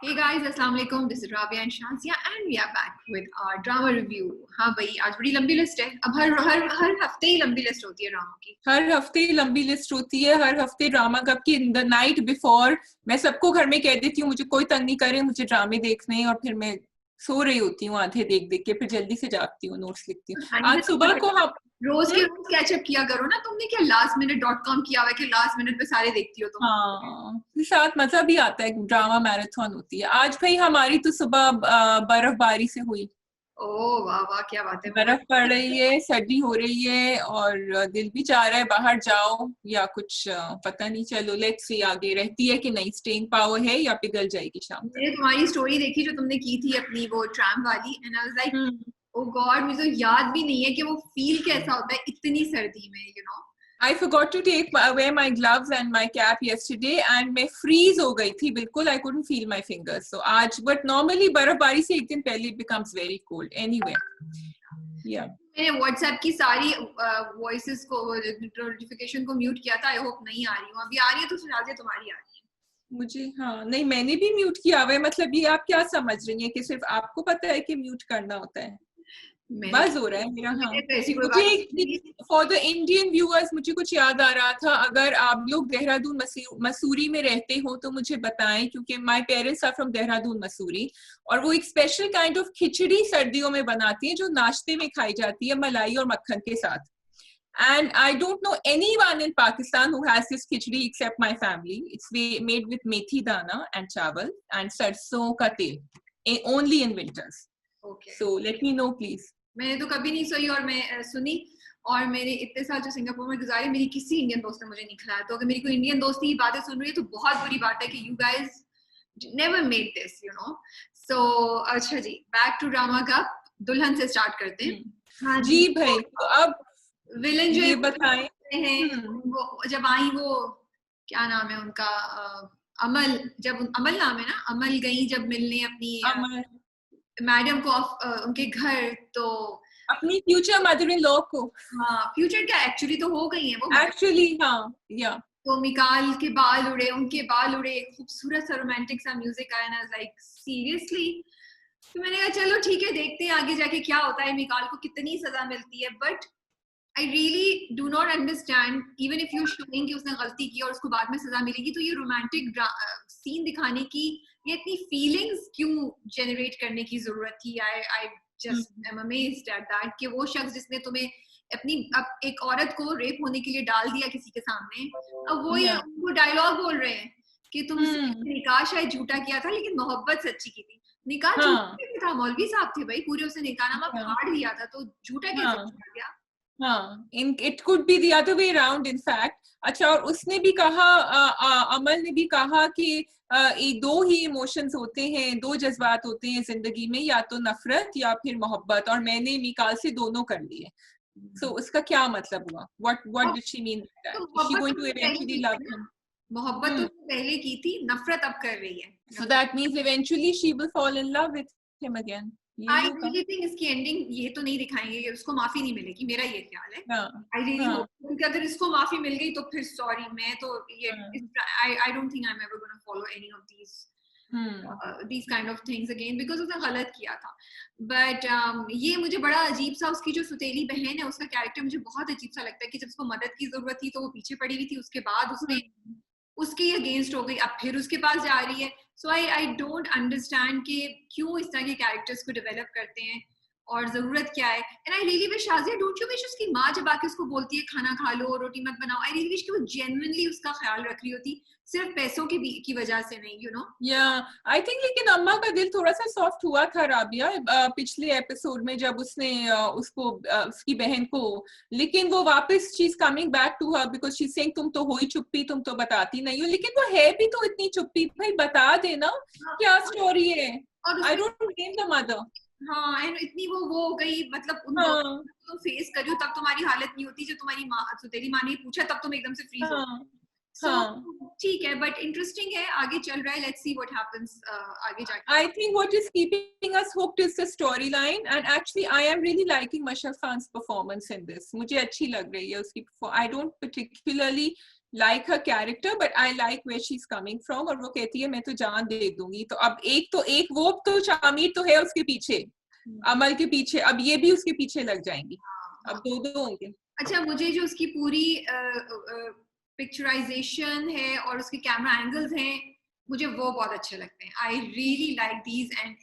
Hey guys, अस्सलाम वालेकुम. This is Rabia and Shazia and we are back with our drama review. हाँ भाई, आज बड़ी लंबी लिस्ट है. अब हर हफ्ते ही लंबी लिस्ट होती है ड्रामा की. हर हफ्ते लंबी लिस्ट होती है. हर हफ्ते ड्रामा कब की द नाइट बिफोर मैं सबको घर में कह देती हूँ मुझे कोई तंग नहीं करे, मुझे ड्रामे देखने, और फिर मैं सो रही होती हूँ आधे देख देख के, फिर जल्दी से जागती हूँ, नोट्स लिखती हूँ. आज सुबह को हम रोज के रोज कैचअप किया करो ना. तुमने क्या lastminute.com किया हुआ है कि लास्ट मिनट पे सारे देखती हो तुम? हाँ, साथ मजा भी आता है. ड्रामा मैराथन होती है. आज भाई हमारी तो सुबह बर्फबारी से हुई. ओह वाह वाह, क्या बात है. बर्फ पड़ रही है, सर्दी हो रही है, और दिल भी चाह रहा है बाहर जाओ या कुछ पता नहीं. चलो लेट्स सी आगे रहती है कि नहीं, स्टेइंग पावर है या पिघल जाएगी शाम तक. मैंने तुम्हारी स्टोरी देखी जो तुमने की थी अपनी वो ट्रैम वाली, and I was like oh God, मुझे तो याद भी नहीं है कि वो फील कैसा होता है इतनी सर्दी में, you know. I forgot to take away my gloves and my cap yesterday and मैं freeze हो गई थी बिल्कुल. I couldn't feel my fingers. So आज, but normally बर्फबारी से एक दिन पहले it becomes very cold. Anyway, yeah. मैंने व्हाट्सएप की सारी वॉइसेस को, नोटिफिकेशन को म्यूट किया था. आई होप नहीं आ रही हूँ. अभी आ रही है तो फिलहाल तुम्हारी आ रही है मुझे. हाँ नहीं, मैंने भी म्यूट किया हुआ है. मतलब ये आप क्या समझ रही हैं कि सिर्फ आपको पता है कि म्यूट करना होता है? बस हो रहा है मेरा. हाँ, मुझे फॉर द इंडियन व्यूअर्स मुझे कुछ याद आ रहा था. अगर आप लोग देहरादून मसूरी में रहते हो तो मुझे बताएं, क्योंकि my parents are from Dehradun Mussoorie, और वो एक स्पेशल काइंड ऑफ खिचड़ी सर्दियों में बनाती है जो नाश्ते में खाई जाती है मलाई और मक्खन के साथ. And I don't know anyone in Pakistan who has this khichdi except my family. It's made with methi dana and chawal and sarson ka tel, only in winters. Okay. So let me know please. मैंने तो कभी नहीं सुनी, और मैं सुनी, और मेरे इतने साल जो सिंगापुर में गुजारे मेरी किसी इंडियन दोस्त ने मुझे नहीं खिलाया. तो अगर मेरी कोई इंडियन दोस्त ये बातें सुन रही है तो बहुत बुरी बात है कि you guys never made this, you know. So अच्छा जी, बैक टू ड्रामा का. दुल्हन से स्टार्ट करते हैं. हाँ जी भाई. तो अब विलन जो ये बताएं हैं, वो जब आई, वो क्या नाम है उनका, अमल. जब अमल नाम है ना, अमल गई जब मिलने अपनी मैडम को उनके घर, तो अपनी फ्यूचर मदर इन लॉ को. हाँ, फ्यूचर क्या, एक्चुअली तो हो गई है वो एक्चुअली. हाँ या तो मिकाल के बाल उड़े, उनके बाल उड़े, खूबसूरत सा रोमांटिक सा म्यूजिक आया ना. Like seriously. तो मैंने कहा चलो ठीक है, देखते हैं आगे जाके क्या होता है, मिकाल को कितनी सजा मिलती है. But I really do not understand, even if you're showing कि उसने गलती की और उसको बाद में सजा मिलेगी, तो ये रोमांटिक सीन दिखाने की, ये इतनी फीलिंग्स क्यों जनरेट करने की जरूरत थी? I just am amazed at that कि वो शख्स जिसने तुम्हें अब एक औरत को रेप होने के लिए डाल दिया किसी के सामने, अब वो डायलॉग बोल रहे हैं कि तुमसे निकाह शायद झूठा किया था लेकिन मोहब्बत सच्ची की थी. निकाह झूठा नहीं था, मौलवी साहब थे भाई, पूरे उसने निकाहनामा फाड़ दिया था, तो झूठा कैसे हो गया? हाँ, it could be the other way around in fact. अच्छा, और उसने भी कहा, अमल ने भी कहा कि दो ही इमोशंस होते हैं, दो जज्बात होते हैं जिंदगी में, या तो नफरत या फिर मोहब्बत, और मैंने मिकाल से दोनों कर लिए. So उसका क्या मतलब हुआ? What did she mean by that? Is she going to eventually love him? मोहब्बत तो पहले की थी, नफरत अब कर रही है. So that means eventually she will fall in love with him again. I really think इसकी एंडिंग ये तो नहीं दिखाएंगे कि उसको माफी नहीं मिलेगी, मेरा ये ख्याल है. I really hope, क्योंकि अगर इसको माफी मिल गई तो फिर सॉरी, मैं तो ये I don't think I'm ever going to follow any of these kind of things again, because उसने गलत किया था. But ये मुझे बड़ा अजीब सा, उसकी जो सुतेली बहन है उसका कैरेक्टर मुझे बहुत अजीब सा लगता है कि जब उसको मदद की जरूरत थी तो वो पीछे पड़ी हुई थी, उसके बाद उसने उसके अगेंस्ट हो गई, अब फिर उसके पास जा रही है. सो आई डोंट अंडरस्टैंड कि क्यों इस तरह के कैरेक्टर्स को डेवलप करते हैं और जरूरत क्या है. And I really wish, Shazia, don't you wish उसकी माँ जब आके उसको बोलती है खाना खा लो, रोटी मत बनाओ, आई रियली विश कि वो जेन्युइनली उसका ख्याल रख रही होती, सिर्फ पैसों की वजह से नहीं, यू नो. या आई थिंक, लेकिन अम्मा का दिल थोड़ा सा सॉफ्ट हुआ था राबिया पिछले एपिसोड में, जब उसने उसको उसकी बहन को, लेकिन वो वापस she is coming back to her because she is saying तुम तो हो ही चुप्पी, तुम तो बताती नहीं हो. लेकिन वो है भी तो इतनी चुप्पी, भाई बता देना क्या स्टोरी है. I don't blame the mother. हाँ, एंड इतनी वो हो गई, मतलब तुम फेस करियो तब तुम्हारी हालत नहीं होती, जब तुम्हारी माँ, तो तेरी माँ ने पूछा तब तुम एकदम से फ्रीज हो. ठीक है, बट इंटरेस्टिंग है, आगे चल रहा है. लेट्स सी व्हाट हैपेंस आगे जाके. I think what is keeping us hooked is the storyline, and actually I am really liking Mashhad Khan's performance in this. मुझे अच्छी लग रही है उसकी. I don't particularly like her character, but I like where she's coming from. और वो कहती है मैं तो जान दे दूंगी. तो अब एक वो तो शामिर तो है उसके पीछे, अमल के पीछे, अब ये भी उसके पीछे लग जाएंगी. अब दो होंगे. अच्छा, मुझे जो उसकी पूरी पिक्चराइजेशन है और उसके कैमरा एंगल्स हैं, मुझे वो बहुत अच्छे लगते हैं. आई really like these and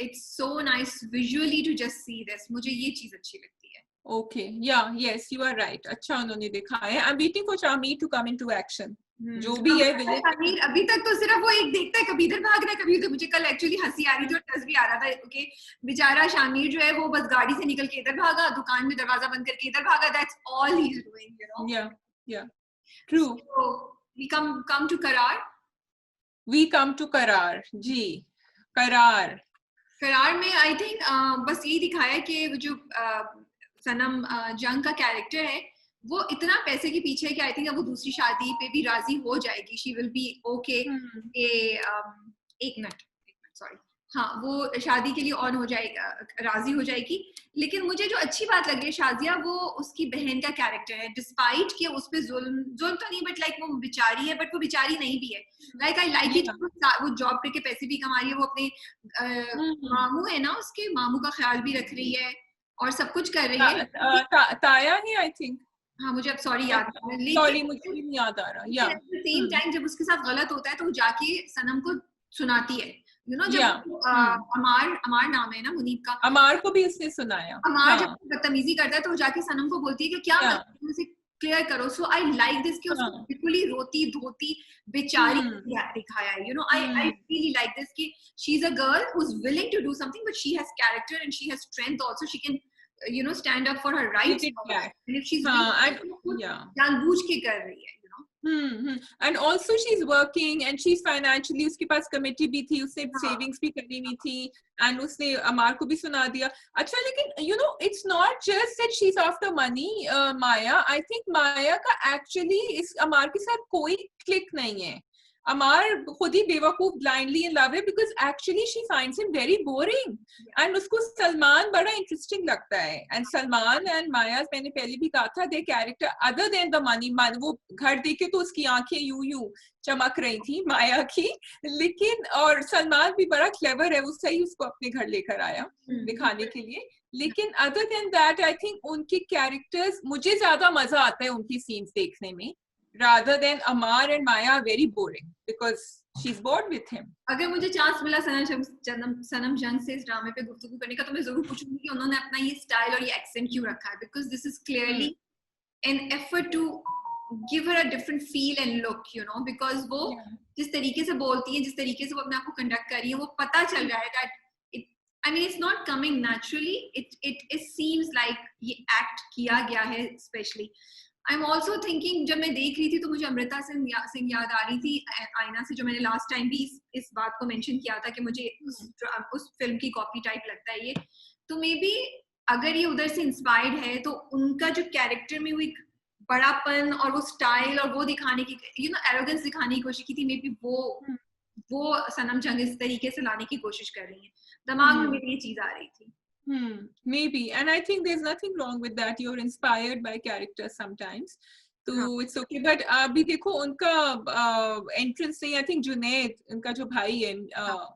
it's so nice visually to just see this. मुझे ये चीज अच्छी लगती है. Okay, yeah, yes, you are right. अच्छा उन्होंने दिखाया है. I'm waiting for Shameer to come into action. जो भी है शामिर अभी तक तो सिर्फ वो एक देखता है, कभी इधर भाग रहा है कभी उधर. मुझे कल एक्चुअली हंसी आ रही थी और डर भी आ रहा था. ओके, बेचारा शामिर जो है वो बस गाड़ी से निकल के इधर भागा, दुकान में दरवाजा बंद करके इधर भागा. That's all he is doing, you know. Yeah, true. So we come to Karar. We come to Karar. जी, करार में आई थिंक बस यही दिखाया कि वो जो सनम जंग का कैरेक्टर है वो इतना पैसे के पीछे है कि आई थिंक अब वो दूसरी शादी पे भी राजी हो जाएगी. She will be okay. एक मिनट सॉरी, हाँ, वो शादी के लिए ऑन हो जाएगा, राजी हो जाएगी. लेकिन मुझे जो अच्छी बात लगी है शाजिया, वो उसकी बहन का कैरेक्टर है. डिस्पाइट कि उस पे जुल्म तो नहीं, बट लाइक वो बेचारी है, बट वो बेचारी नहीं भी है. Like I like it. वो जॉब करके पैसे भी कमा रही है, वो अपने मामू है ना, उसके मामू का ख्याल भी रख रही है और सब कुछ कर रही है. ताया ही आई थिंक. हाँ, मुझे अब सॉरी याद आ रहा है, सॉरी मुझे भी नहीं याद आ रहा. या सेम टाइम जब उसके साथ गलत होता है तो वो जाके सनम को सुनाती है. यू नो, जब अमार नाम है ना मुनीब का, अमार को भी उसने सुनाया. अमार जब बदतमीजी करता है तो वो जाके सनम को बोलती है कि क्या मुझे क्लियर करो. सो आई लाइक दिस कि उसको बिल्कुल ही रोती धोती बेचारी दिखाया है. You know, I really like this कि she is a girl who is willing to do something, but she has character and she has strength also. She can you know stand up for her rights, and if she's जानबूझ के कर रही है, you know. And also she's working and she's financially, उसके पास committee भी थी, उसने savings भी करी हुई थी and उसने अमार को भी सुना दिया. अच्छा, लेकिन you know it's not just that she's after money. Maya, I think माया का actually इस अमार के साथ कोई क्लिक नहीं है. अमार खुद ही बेवकूफ ब्लाइंडली इन लव है because actually she finds him very boring and उसको सलमान बड़ा इंटरेस्टिंग लगता है. एंड सलमान एंड माया, मैंने पहले भी कहा था, they character other than the money. वो घर देखे तो उसकी आंखें यूं चमक रही थी माया की, लेकिन और सलमान भी बड़ा क्लेवर है, वो सही उसको अपने घर लेकर आया दिखाने के लिए. लेकिन other than that I think उनके कैरेक्टर्स, मुझे ज्यादा मजा आता है उनकी सीन्स देखने में, rather than Amar and Maya are very boring because she's bored with him. अगर मुझे चांस मिला सनम जंग से इस ड्रामे पे गुफ्तगू करने का, तो मैं जरूर पूछूंगी कि उन्होंने अपना ये स्टाइल और ये एक्सेंट क्यों रखा है. Because this is clearly an effort to give her a different feel and look, you know. Because वो जिस तरीके से बोलती है, जिस तरीके से वो अपने आप को कंडक्ट कर रही है, वो पता चल रहा है that I mean, it's not coming naturally. It seems like ये एक्ट किया गया है स्पेशली. I'm also thinking, जब मैं देख रही थी तो मुझे अमृता सिंह याद आ रही थी आईना से, जो मैंने लास्ट टाइम भी इस बात को मेंशन किया था कि मुझे उस फिल्म की कॉपी टाइप लगता है ये. तो मे बी अगर ये उधर से इंस्पायर्ड है तो उनका जो कैरेक्टर में वो एक बड़ापन और वो स्टाइल और वो दिखाने की, यू नो, एरोगेंस दिखाने की कोशिश की थी. मे बी वो सनम जंग इस तरीके से लाने की कोशिश कर रही है. दिमाग में मेरी ये चीज आ रही थी. Maybe, and I think there's nothing wrong with that. You're inspired by characters sometimes, so it's okay. But अभी देखो उनका entrance नहीं, I think जुनैद, उनका जो भाई है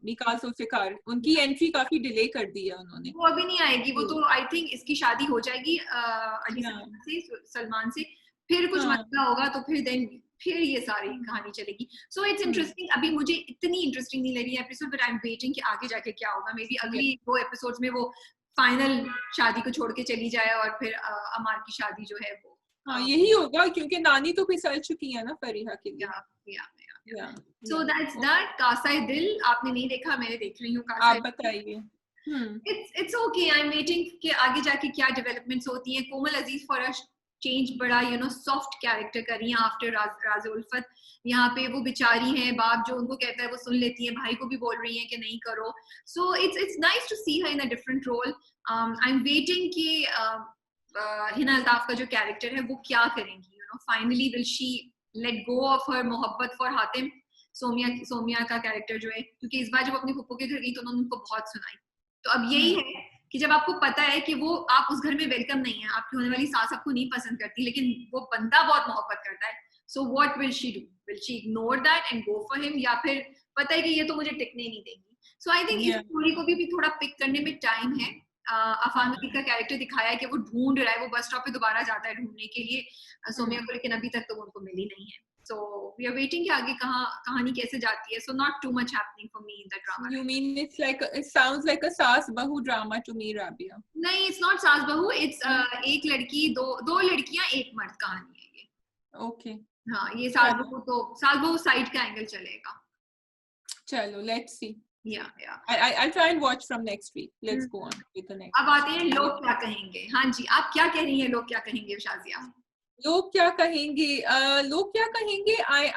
मिकाल जुल्फिकार, उनकी एंट्री काफी डिले कर दी है उन्होंने. वो अभी नहीं आएगी. वो तो आई थिंक इसकी शादी हो जाएगी अली सलमान से, फिर कुछ मसला होगा तो फिर ये सारी कहानी चलेगी. So it's interesting. अभी मुझे इतनी इंटरेस्टिंग नहीं लगी episode, but I am waiting कि आगे जाके क्या होगा. मे बी अगली 2 एपिसोड्स में वो फाइनल शादी को छोड़ के चली जाए और फिर अमार की शादी जो है वो यही होगा, क्योंकि नानी तो फिसल चुकी है ना फरीहा के लिए. So that's that. कासाए दिल आपने नहीं देखा, मैंने देख रही हूँ. कासाए, आप बताइए. It's okay. I'm waiting कि आगे जाके क्या डेवलपमेंट्स होती हैं. कोमल अजीज फॉर अ चेंज बड़ा, यू नो, सॉफ्ट कैरेक्टर कर रही हैं आफ्टर राज़ उल्फत. यहाँ पे वो बेचारी हैं, बाप जो उनको कहता है वो सुन लेती हैं, भाई को भी बोल रही हैं कि नहीं करो. So it's nice to see her in a different role. I am waiting कि हिना अल्ताफ का जो कैरेक्टर है वो क्या करेंगी. You know, finally will she let go of her मोहब्बत फॉर हातिम. सोमिया का कैरेक्टर जो है, क्योंकि इस बार जब अपने पप्पू के घर गई तो उन्होंने उनको बहुत सुनाई. तो अब यही है कि जब आपको पता है कि वो आप उस घर में वेलकम नहीं है, आपकी होने वाली सास आपको नहीं पसंद करती, लेकिन वो बंदा बहुत मोहब्बत करता है, So what will she do? Will she ignore that and go for him, या फिर पता है कि ये तो मुझे टिकने नहीं देगी? So I think इस स्टोरी को भी थोड़ा पिक करने में टाइम है. अफान मलिक का कैरेक्टर दिखाया है कि वो ढूंढ रहा है, वो बस स्टॉप पे दोबारा जाता है ढूंढने के लिए सोमिया को, लेकिन अभी तक तो वो उनको मिली नहीं है. So we are waiting कि आगे कहानी कैसे जाती है. So not too much happening for me in the drama. You mean it sounds like a सास बहू drama to me, Rabia? नहीं, it's not सास बहू. It's एक लड़की, दो लड़कियां, एक मर्द कहानी है ये. Okay. हाँ, ये सास बहू साइड का एंगल चलेगा. चलो, let's see. Yeah. I'll try and watch from next week. Let's go on with the next. अब आते हैं लोग क्या कहेंगे. हाँ जी, आप क्या कह रही हैं, लोग क्या कहेंगे शाजिया? लोग क्या कहेंगे?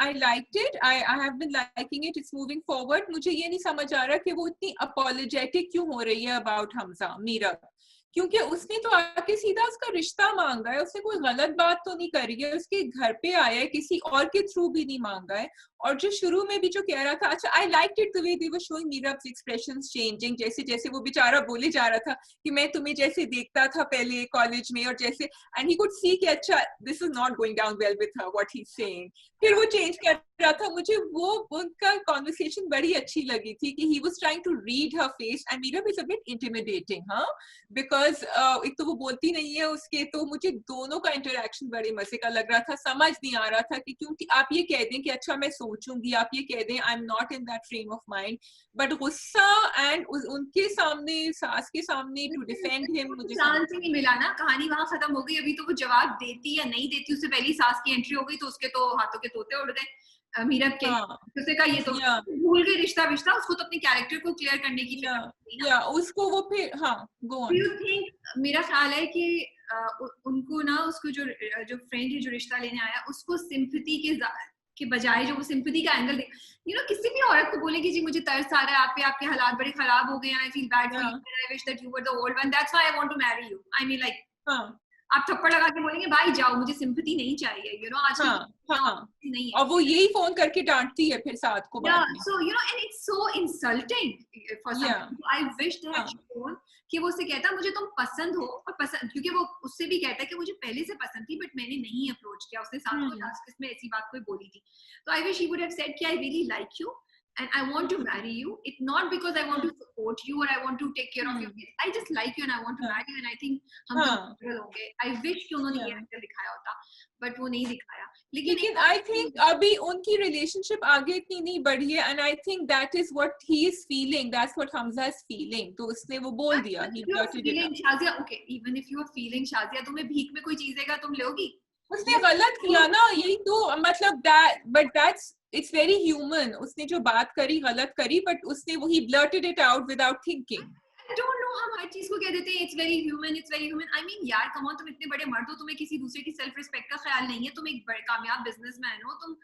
I liked it. I have been liking it. It's moving forward. मुझे ये नहीं समझ आ रहा कि वो इतनी apologetic क्यों हो रही है about हमजा मीरा, क्योंकि उसने तो आके सीधा उसका रिश्ता मांगा है. उसने कोई गलत बात तो नहीं करी है, उसके घर पे आया है, किसी और के थ्रू भी नहीं मांगा है. और जो शुरू में भी जो कह रहा था, अच्छा, I liked it the way they were showing मीरा's expressions changing, जैसे जैसे वो बेचारा बोले जा रहा था कि मैं तुम्हें जैसे देखता था पहले कॉलेज में, और जैसे एंड ही कुड सी कि अच्छा this is not going down well with her what he is saying. फिर वो चेंज कर रहा था. मुझे वो उनका कॉन्वर्सेशन बड़ी अच्छी लगी थी कि he was trying to read her face and Meera is a bit intimidating, हाँ, बिकॉज एक तो वो बोलती नहीं है उसके, तो मुझे दोनों का इंटरेक्शन बड़े मजे का लग रहा था. समझ नहीं आ रहा था कि क्योंकि आप ये कह दें कि अच्छा मैं सोचूंगी, आप ये कह दें I am not in that frame of mind, but गुस्सा एंड उनके सामने, सास के सामने टू डिफेंड हिम, मुझे चांस ही नहीं मिला ना. कहानी वहां खत्म हो गई. अभी तो वो जवाब देती या नहीं देती, उससे पहले सास की एंट्री हो गई, तो उसके तो हाथों के तोते उड़ गए मीरा के. उसने कहा ये तो भूल गई रिश्ता, उसको तो अपने कैरेक्टर को क्लियर करने की उसको वो फिर. हाँ, go on. Do you think, मेरा ख्याल है कि उनको ना, उसको जो फ्रेंड है जो रिश्ता लेने आया, उसको सिंपैथी के बजाय जो वो सिंपैथी का एंगल किसी भी औरत को बोले कि जी मुझे तरस आ रहा है आप पे, आपके हालात बड़े खराब हो गए हैं, I feel bad for you, I wish that you were the old one, that's why I want to marry you. I mean like आप थप्पड़ लगा के बोलेंगे भाई जाओ, मुझे सिंपैथी नहीं चाहिए, आज नहीं है. और वो यही फोन करके डांटती है फिर साथ को. So and it's so insulting for someone. I wish they had shown कि वो उससे कहता मुझे तुम पसंद हो, और पसंद, क्योंकि वो उससे भी कहता है कि मुझे पहले से पसंद थी बट मैंने नहीं अप्रोच किया. उसने साथ को लास्ट में ऐसी बात कोई बोली थी. तो I wish he would have said कि I really like you and I want to marry you. It's not because I want to support you or I want to take care of your kids. I just like you and I want to marry you and I think हम compatible होंगे. I wish कि उन्होंने ये angle दिखाया होता, but वो नहीं दिखाया. लेकिन I think अभी उनकी relationship आगे इतनी नहीं बढ़ी है, and I think that is what he is feeling. That's what Hamza is feeling. तो उसने वो बोल दिया. He blurted it out. Shazia, okay, even if you are feeling, Shazia, तुम्हें भीख में कोई चीज देगा तुम लोगी? उसने गलत किया ना, यही तो मतलब but that's it's very human. उसने जो बात करी गलत करी, but उसने वही blurted it out without thinking. I don't know, हम हर चीज को कह देते हैं it's very human. I mean यार, come on, तुम इतने बड़े मर्द हो, तुम्हें किसी दूसरे की सेल्फ रिस्पेक्ट का ख्याल नहीं है, तुम एक बड़े कामयाब बिजनेसमैन हो, तुम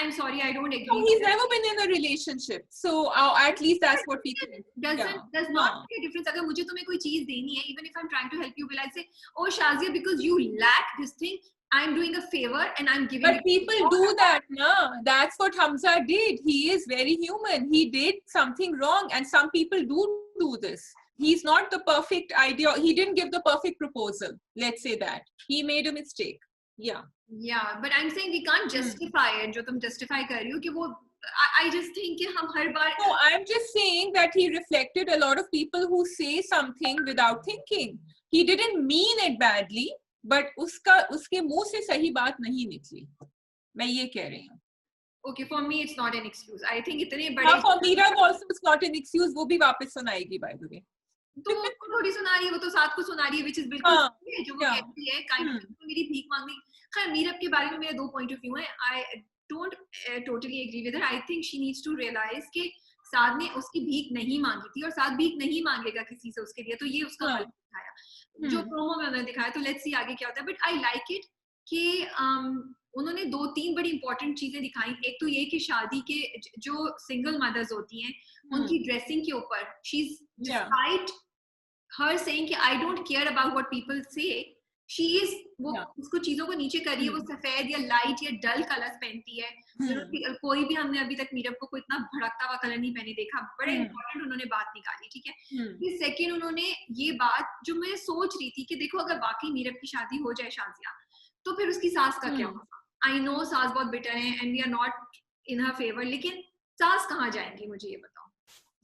I'm sorry, I don't agree. No, he's never been in a relationship, so at least that's what we think. Does not make a difference. अगर मुझे तुम्हें कोई चीज देनी है, even if I'm trying to help you, will I say, oh Shazia, because you lack this thing, I'm doing a favor and I'm giving. But people do that, no? That's what Hamza did. He is very human. He did something wrong, and some people do this. He's not the perfect idea. He didn't give the perfect proposal. Let's say that he made a mistake. Yeah, but I'm saying we can't justify it. जो तुम justify कर रही हो कि वो, I just think कि हम हर बार. No, I'm just saying that he reflected a lot of people who say something without thinking. He didn't mean it badly. But उसके मुंह से सही बात नहीं निकली, मैं ये कह रही हूँ. Okay, for me it's not an excuse. I think इतने बड़े. For Meera also it's not an excuse. वो भी वापस सुनाएगी by the way. तो वो थोड़ी सुना रही है, वो तो साथ को सुना रही है, which is बिल्कुल जो वो कहती है kind of मेरी भीख मांगनी. खैर मीरा के बारे में मेरे दो पॉइंट ऑफ व्यू हैं. I don't totally agree with her. I think she needs to realize कि साद ने उसकी भीख नहीं मांगी थी और साद भीख नहीं मांगेगा किसी से उसके लिए, तो ये उसका गलत दिखाया जो प्रोमो में उन्होंने दिखाया. तो लेट्स सी आगे क्या होता है. बट आई लाइक इट कि उन्होंने 2-3 बड़ी इंपॉर्टेंट चीजें दिखाई. एक तो ये कि शादी के जो सिंगल मदर्स होती हैं उनकी ड्रेसिंग के ऊपर she is despite her saying कि I don't care about what people say, she is वो उसको चीजों को नीचे कर रही है. वो सफेद या लाइट या डल कलर्स पहनती है. कोई भी हमने अभी तक मीरब को इतना भड़कता हुआ कलर नहीं पहने देखा. बड़े इंपॉर्टेंट उन्होंने बात निकाली. ठीक है. फिर सेकंड उन्होंने ये बात जो मैं सोच रही थी कि देखो अगर वाकई मीरब की शादी हो जाए शाजिया, तो फिर उसकी सास का क्या होगा. आई नो सास बहुत बिटर है and we are not in her favour, लेकिन सास कहाँ जाएंगी मुझे ये बताओ?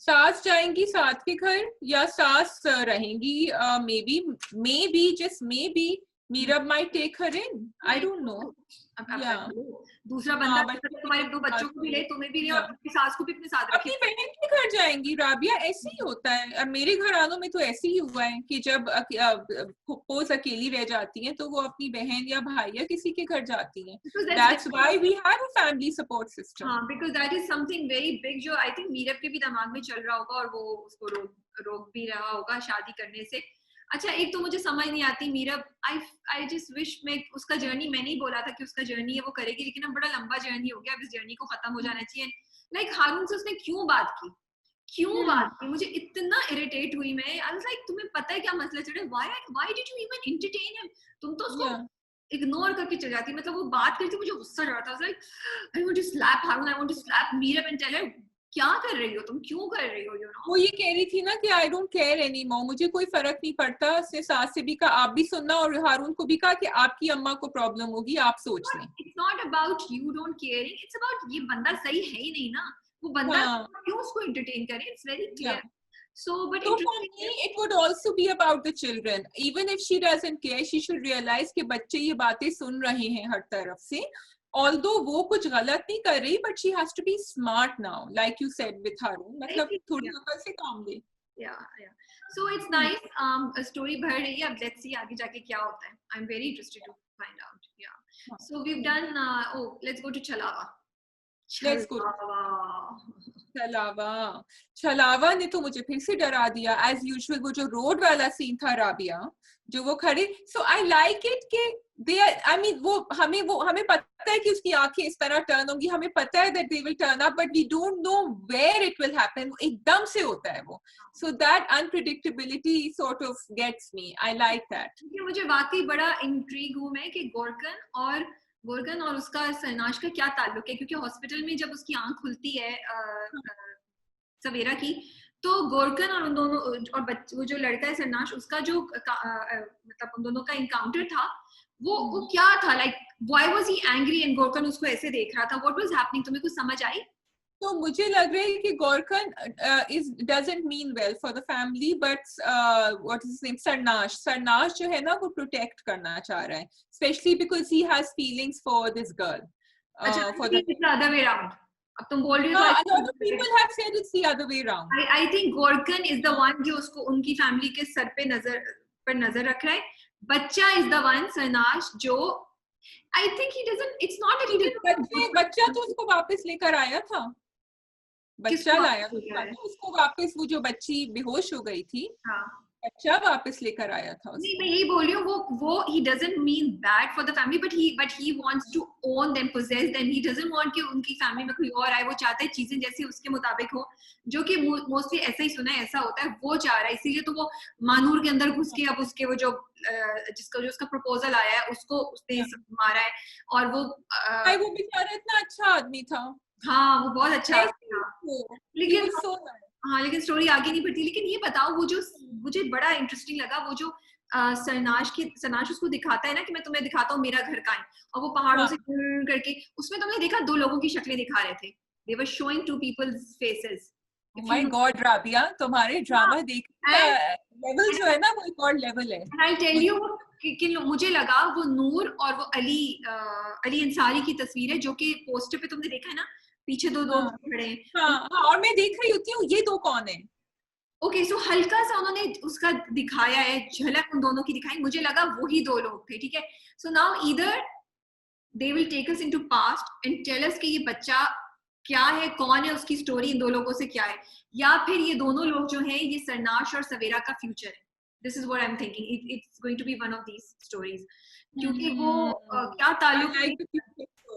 सास जाएंगी सास के घर या सास रहेंगी, maybe just maybe Meerab might take her in, I don't know. दूसरा बंदा तुम्हारे 2 बच्चों को भी ले, तुम्हें भी ले, और अपनी सास को भी अपने साथ रखे। अपनी बहन के घर जाएंगी राबिया, ऐसे ही होता है। मेरे घरानों में तो ऐसे ही हुआ है कि जब फुप्पोस अकेली रह जाती हैं तो वो अपनी बहन या भाई या किसी के घर जाती हैं। That's why we have a family support system. हाँ, because that is something very big जो I think मीरब के भी दिमाग में चल रहा होगा और वो उसको रोक भी रहा होगा शादी करने से। अच्छा, एक तो मुझे समझ नहीं आती मीरब, आई जस्ट विश, मैं उसका जर्नी, मैंने ही बोला था कि उसका जर्नी है वो करेगी, लेकिन अब बड़ा लंबा जर्नी हो गया, अब इस जर्नी को खत्म हो जाना चाहिए। लाइक हारून से उसने क्यों बात की, मुझे इतना इरिटेट हुई मैं। आई वाज लाइक तुम्हें पता है क्या मसला चल रहा है, why did you even entertain him? तुम तो उसको इग्नोर करके चल जाती, मतलब वो बात करती मुझे गुस्सा चढ़ रहा था। Like I want to slap Haroon, I want to slap Meerab and tell her क्या कर रही हो तुम, क्यों कर रही हो, यू नो। वो ये कह रही थी ना कि आई डोंट केयर एनीमोर, मुझे कोई फर्क नहीं पड़ता। उसने सास से भी कहा आप भी सुनना, और हारून को भी कहा कि आपकी अम्मा को प्रॉब्लम होगी, आप सोच लें। It's not about you don't caring, it's about ये बंदा सही है ही नहीं ना, वो बंदा क्यों उसको एंटरटेन करे, it's very clear. So for me, it would also be about the children. Even if she doesn't care, she should realize कि बच्चे ये बातें सुन रहे हैं हर तरफ से। Although वो कुछ गलत नहीं कर रही, but she has to be smart now, like you said with Harun. मतलब थोड़ी अकल से काम ले। Yeah. So it's nice. Story बढ़ रही है, अब let's see आगे जाके क्या होता है. I'm very interested to find out. Yeah. So we've done. Let's go to Chalawa. छलावा ने तो मुझे फिर से डरा दिया एज यूजुअल। वो जो रोड वाला सीन था राबिया, जो वो खड़े, सो आई लाइक इट कि दे आर, आई मीन वो हमें पता है कि उसकी आंखें इस तरह टर्न होंगी, हमें पता है that they will turn up, but we don't know where it will happen. एकदम से होता है वो, so that unpredictability sort of gets me, I like that. मुझे वाकई बड़ा इंट्रीग हूं मैं कि गोरकन और उसका सरनाश का क्या ताल्लुक है, क्योंकि हॉस्पिटल में जब उसकी आंख खुलती है सवेरा की, तो गोरकन और उन दोनों और वो जो लड़का है सरनाश, उसका जो मतलब उन दोनों का इनकाउंटर था, वो क्या था, like why was he angry and गोरकन उसको ऐसे देख रहा था, व्हाट वाज हैपनिंग, तुम्हें कुछ समझ आई? तो मुझे लग रहा है कि गोरकन doesn't mean well for the family, but what is his name, सरनाश जो है ना वो प्रोटेक्ट करना चाह रहा है, especially because he has feelings for this girl. For the other way around. अब तुम बोल रही हो, a lot of people have said it's the other way around. I think Gorkan is the one जो उसको उनकी फैमिली के sir पे नजर रख रहा है, बच्चा is the one, सरनाश, जो I think he doesn't, it's not that he didn't, बच्चा तो उसको वापस लेकर आया था, बच्चा लाया था उसको वापस, वो जो बच्ची बेहोश हो गई थी, बच्चा वापस लेकर आया था। नहीं, मैं यही बोल रही हूँ, वो he doesn't mean bad for the family, but he wants to own them, possess them. He doesn't want कि उनकी फैमिली में कोई और आए, वो चाहता है चीजें जैसे उसके मुताबिक हो, जो कि मोस्टली ऐसा ही सुना है, ऐसा होता है, वो चाह रहा है, इसीलिए तो वो मानूर के अंदर घुस के अब उसके वो जो उसका प्रपोजल आया है उसको उसने मारा है, और वो बेचारा इतना अच्छा आदमी था। हाँ, वो बहुत अच्छा था, लेकिन स्टोरी आगे नहीं बढ़ती। लेकिन ये बताओ, वो जो मुझे बड़ा इंटरेस्टिंग लगा, वो जो सरनाश उसको दिखाता है ना कि मैं तुम्हें दिखाता हूँ मेरा घर कहाँ है, और वो पहाड़ों से करके, उसमें तुमने देखा 2 लोगों की शक्लें दिखा रहे थे, they were showing 2 people's faces. Oh my God, Rabia, तुम्हारे ड्रामा देखने का लेवल जो है ना वो एक और लेवल है। And I'll tell you कि मुझे लगा वो नूर और वो अली अंसारी की तस्वीर है, जो कि पोस्टर पे तुमने देखा है ना, पीछे 2 खड़े हैं। हाँ, और मैं देख रही होती हूँ ये 2 कौन है। ओके, सो हल्का सा उन्होंने उसका दिखाया है, झलक उन दोनों की दिखाई, मुझे लगा वही 2 लोग थे, ठीक है। So now either they will take us into past and tell us कि ये बच्चा क्या है, कौन है, उसकी स्टोरी इन 2 लोगों से क्या है, या फिर ये दोनों लोग जो हैं ये सरनाश और सवेरा का फ्यूचर है। This is what I am thinking, it's going to be one of these stories, क्योंकि वो क्या ताल्लुक,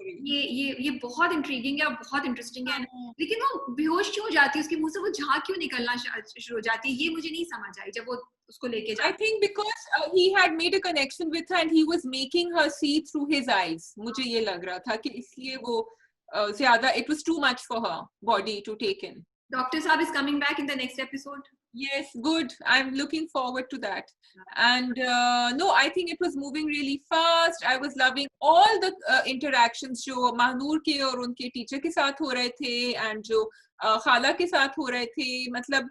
ये बहुत इंट्रीगिंग है और बहुत इंटरेस्टिंग है। लेकिन वो बेहोश क्यों जाती है, उसके मुंह से वो झाग क्यों निकलना शुरू हो जाती है, ये मुझे नहीं समझ आई जब वो उसको लेके जाती है। I think because he had made a connection with her and he was making her see through his eyes. मुझे ये लग रहा था कि इसलिए वो ज्यादा, it was too much for her body to take in. Dr. Saab is coming back in the next episode. Yes, good. I'm looking forward to that. And no, I think it was moving really fast. I was loving all the interactions जो महानूर के और उनके teacher के साथ हो रहे थे and जो खाला के साथ हो रहे थे. मतलब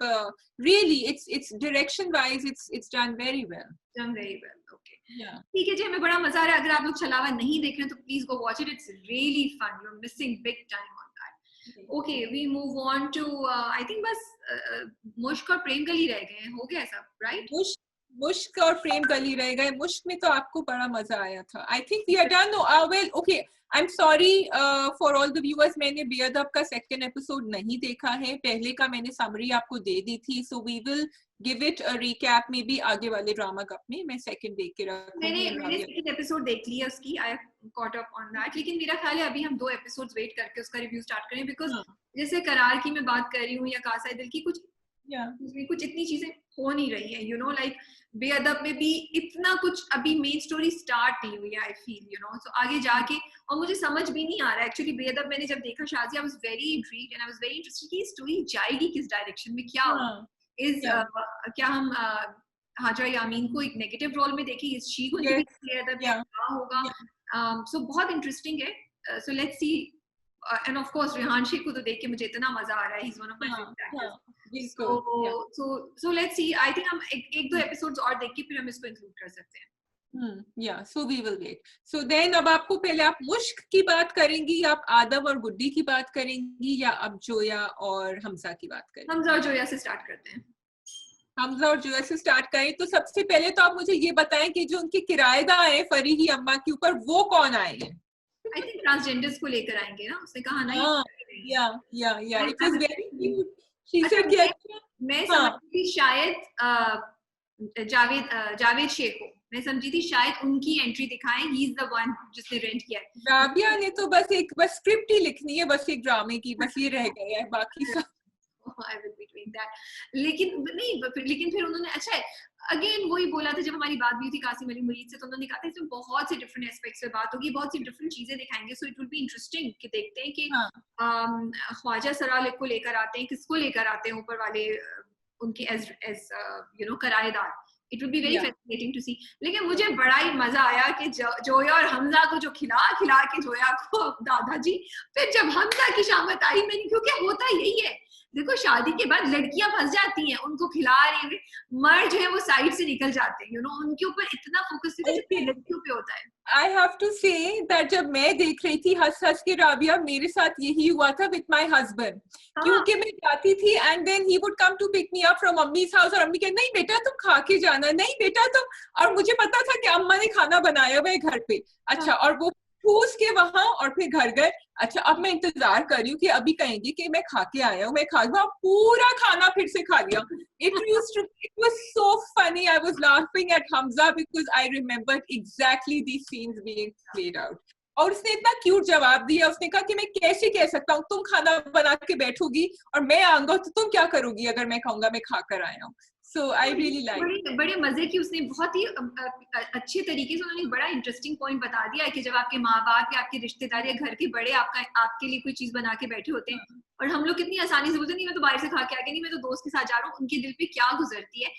really it's direction wise it's done very well. Done very well. Okay. Yeah. ठीक है जी, हमें बड़ा मजा आ रहा है. अगर आप लोग छलावा नहीं देख रहे हैं तो please go watch it. It's really fun. You're missing big time on that. Okay, we move on to I think बस मुश्क और प्रेम गली रह गए हैं. हो गया सब, right? मुश्क और प्रेम गली रह गए. मुश्क में तो आपको बड़ा मजा आया था. I think we are done. Well, okay. I'm sorry for all the viewers. मैंने बेअदब का second episode नहीं देखा है. पहले का मैंने summary आपको दे दी थी. So we will give it a recap. Maybe आगे वाले drama cup में मैं second देख के रखूँगी. मैंने second episode देख लिया उसकी. I caught up on that. लेकिन मेरा ख्याल है अभी हम 2 episodes wait करके उसका review start करें because जैसे करार की मैं बात कर रही हूँ या कासा दिल की कुछ इतनी चीजें हो नहीं रही हैं. You know, like बेअदब में भी इतना कुछ अभी मेन स्टोरी स्टार्ट नहीं हुई है. आई फील यू नो, सो आगे जाके और मुझे समझ भी नहीं आ रहा एक्चुअली. बेअदब मैंने जब देखा शादी, I was very intrigued and I was very interested कि स्टोरी जाएगी किस डायरेक्शन में, क्या क्या हम हाजरा यामीन को एक नेगेटिव रोल में देखें, is she going to be बेअदब, क्या होगा. सो बहुत इंटरेस्टिंग है. So let's see. And of course Rehan Sheikh को तो देख के मुझे इतना मजा आ रहा है. He is one of my favourite actors. So let's see. I think हम एक 2 episodes और देख के फिर हम इसको include कर सकते हैं. Yeah, so we will wait. So then अब आपको पहले आप मुश्क की बात करेंगी या आप आदम और गुड्डी की बात करेंगी या अब जोया और हमजा की बात करेंगी? हमजा और जोया से स्टार्ट करते हैं. हमजा और जोया से स्टार्ट करें तो सबसे पहले तो आप मुझे ये बताएं कि जो उनके किराएदार हैं फरीही अम्मा के ऊपर, वो कौन आए हैं? I think ट्रांसजेंडर्स को लेकर आएंगे ना. उसने कहा ना. Yeah. It was very cute. मैं समझती थी शायद जावेद शेख हो. मैं समझी थी शायद उनकी एंट्री दिखाएं. ही इज द वन जिसने रेंट किया है. राबिया ने तो बस स्क्रिप्ट ही लिखनी है, बस एक ड्रामे की, बस ये रह गया है, बाकी सब. I will be doing that. लेकिन फिर उन्होंने अच्छा अगेन वही बोला था जब हमारी बात भी थी कासिम अली मुरीद से, तो उन्होंने कहा था इसमें बहुत से डिफरेंट एस्पेक्ट्स पे बात होगी, बहुत सी डिफरेंट चीजें दिखाएंगे. So it will be interesting कि देखते हैं कि ख्वाजा सरा को लेकर आते हैं, किसको लेकर आते हैं ऊपर वाले उनके एज यू नो किराएदार. It will be very fascinating to see. लेकिन मुझे बड़ा ही मजा आया कि जोया और हमजा को जो खिला के जोया को दादाजी, फिर जब हमजा की शामत आई मैंने, क्योंकि होता यही है देखो शादी के बाद लड़कियां फंस जाती हैं, उनको खिला रही, मर्द जो है वो साइड से निकल जाते हैं. यू नो, उनके ऊपर इतना फोकस लड़कियों पे होता है. I have to say that जब मैं देख रही थी हंस के राबिया, मेरे साथ यही हुआ था with my husband. क्योंकि मैं जाती थी and then he would come to pick me up from मम्मी's house और अम्मी कहती नहीं बेटा तुम खा के जाना, नहीं बेटा तुम, और मुझे पता था कि अम्मा ने खाना बनाया हुआ है घर पे. अच्छा, और वो ठूस के वहां और फिर घर गए. अच्छा, अब मैं इंतजार कर रही हूँ कि अभी कहेंगे कि मैं खा के आया हूँ, मैं खा गया, पूरा खाना फिर से खा लिया. It was so funny. I was laughing at Hamza because I remembered exactly these scenes being played out. और उसने इतना क्यूट जवाब दिया. उसने कहा कि मैं कैसे कह सकता हूँ, तुम खाना बना के बैठोगी और मैं आऊंगा तो तुम क्या करोगी अगर मैं कहूंगा मैं खा कर आया हूँ. So I really like. बड़े मजे की उसने बहुत ही अच्छे तरीके से उन्होंने बड़ा इंटरेस्टिंग पॉइंट बता दिया है कि जब आपके माँ बाप या आपके रिश्तेदार या घर के बड़े आपके लिए कोई चीज बना के बैठे होते हैं और हम लोग कितनी आसानी से बोलते नहीं मैं तो बाहर से खा के आ गया, नहीं मैं तो दोस्त के साथ जा रहा हूँ. उनके दिल पे क्या गुजरती है.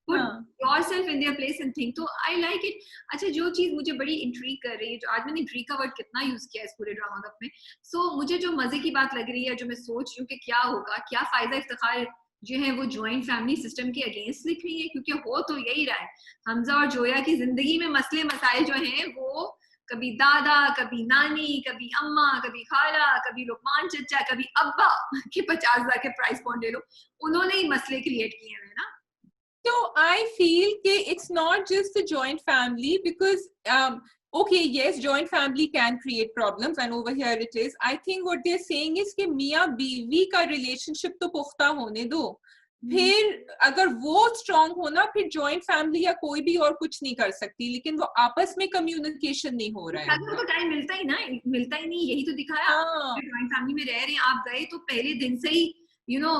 Put yourself in their place and think. तो I like it. अच्छा, जो चीज मुझे बड़ी इंट्रीग कर रही है, जो आज मैंने इंट्रीग का वर्ड कितना यूज किया है इस पूरे ड्रामा कप में, सो मुझे जो मजे की बात लग रही है, जो मैं सोच रही हूँ कि क्या होगा, क्या फायदा इफ्तिखार जो है वो जॉइंट फैमिली सिस्टम के अगेंस्ट लिख रही है, क्योंकि हो तो यही रहा है. हमजा और जोया की जिंदगी में मसले मसाइल जो हैं वो कभी दादा, कभी नानी, कभी अम्मा, कभी खाला, कभी लुकमान चचा, कभी अब्बा के 50,000 के प्राइस पॉइंट ले लो, उन्होंने ही मसले क्रिएट किए हैं ना. So I feel that it's not just the joint family because okay, yes, joint family can create problems and over here it is. I think what they're saying is कि मियाँ बीवी का relationship तो पुख्ता होने दो, फिर अगर वो strong होना, फिर joint family या कोई भी और कुछ नहीं कर सकती, लेकिन वो आपस में communication नहीं हो रहा है. अगर तो टाइम मिलता ही नहीं, यही तो दिखाया. joint family में रह रहे हैं, आप गए तो पहले दिन से ही यू नो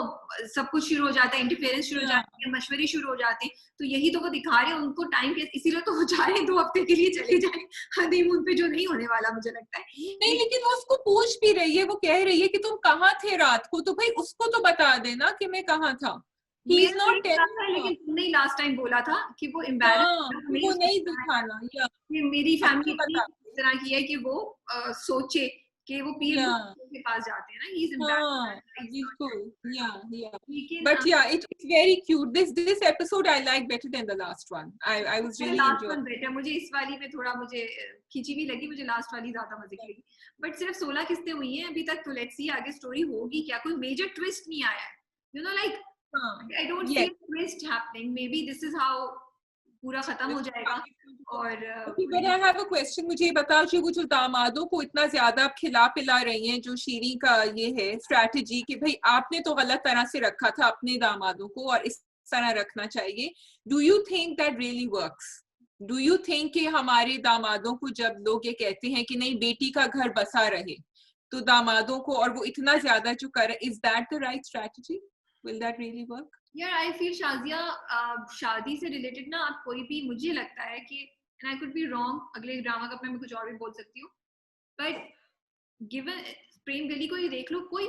सब कुछ शुरू हो जाता है, इंटरफेरेंस शुरू हो जाती है, मशवरे शुरू हो जाते हैं। तो यही तो वो दिखा रहे हैं, उनको टाइम के इसीलिए तो वो जा रहे हैं 2 हफ्ते के लिए चले जाए हनीमून पे, जो नहीं होने वाला मुझे लगता है। नहीं, लेकिन वो उसको पूछ भी रही है, वो कह रही है कि तुम कहाँ थे रात को, तो भाई उसको तो बता देना कि मैं कहाँ था। He is not telling her. लेकिन तुमने लास्ट टाइम बोला था कि वो एम्बैरेस वो नहीं दिखाना, या मेरी फैमिली इतनी इस तरह की है कि वो सोचे कि वो पीर के पास जाते हैं ना, he is embarrassed. बिल्कुल, but yeah, it's very cute. This episode I like better than the last one. I was really enjoying it. मुझे इस वाली में थोड़ा मुझे खिंची भी लगी, मुझे लास्ट वाली ज्यादा मजे की लगी, बट सिर्फ 16 किस्तें हुई हैं अभी तक, तो लेट्स सी आगे स्टोरी होगी क्या। कोई मेजर ट्विस्ट नहीं आया है, you know like I don't see a twist happening. Maybe this is how पूरा खत्म हो जाएगा। और but I have a question, मुझे बताओ कि वो जो दामादों को इतना ज्यादा खिला पिला रही हैं, जो शीरी का ये है स्ट्रैटेजी कि भाई आपने तो गलत तरह से रखा था अपने दामादों को और इस तरह रखना चाहिए, do you think that really works? Do you think कि हमारे दामादों को जब लोग ये कहते हैं कि नहीं बेटी का घर बसा रहे, तो दामादों को और वो इतना ज्यादा जो करे, is that the right strategy? Will that really work? Yeah, I feel Shazia शादी से रिलेटेड ना आप कोई भी, मुझे लगता है कि and I could be wrong, अगले ड्रामा कप में मैं कुछ और भी बोल सकती हूँ, but given प्रेम गली को ही देख लो, कोई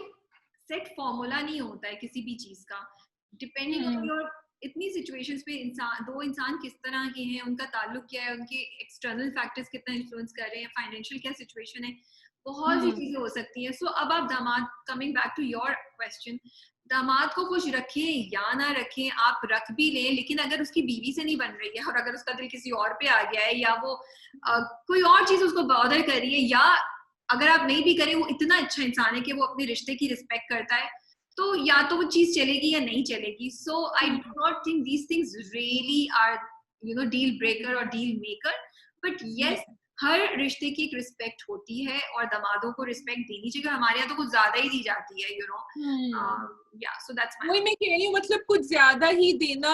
सेट फॉर्मूला नहीं होता है किसी भी चीज का, डिपेंडिंग ऑन योर इतनी सिचुएशंस पे दो इंसान किस तरह के हैं, उनका ताल्लुक क्या है, उनके एक्सटर्नल फैक्टर्स कितना इन्फ्लुएंस कर रहे हैं, फाइनेंशियल क्या सिचुएशन है, बहुत सी चीजें हो सकती हैं। सो अब आप दामाद, coming back to your question, दामाद को खुश रखें या ना रखें, आप रख भी लें, लेकिन अगर उसकी बीवी से नहीं बन रही है और अगर उसका दिल किसी और पे आ गया है, या वो कोई और चीज उसको बॉदर कर रही है, या अगर आप नहीं भी करें, वो इतना अच्छा इंसान है कि वो अपने रिश्ते की रिस्पेक्ट करता है, तो या तो वो चीज चलेगी या नहीं चलेगी। So I do not think these things really are you know deal breaker और डील मेकर, बट यस हर रिश्ते की एक रिस्पेक्ट होती है और दामादों को रिस्पेक्ट देनी चाहिए। हमारे यहाँ तो कुछ ज्यादा ही दी जाती है, यू नो। या सो दैट्स वही मैं कह रही हूँ, मतलब कुछ ज्यादा ही देना,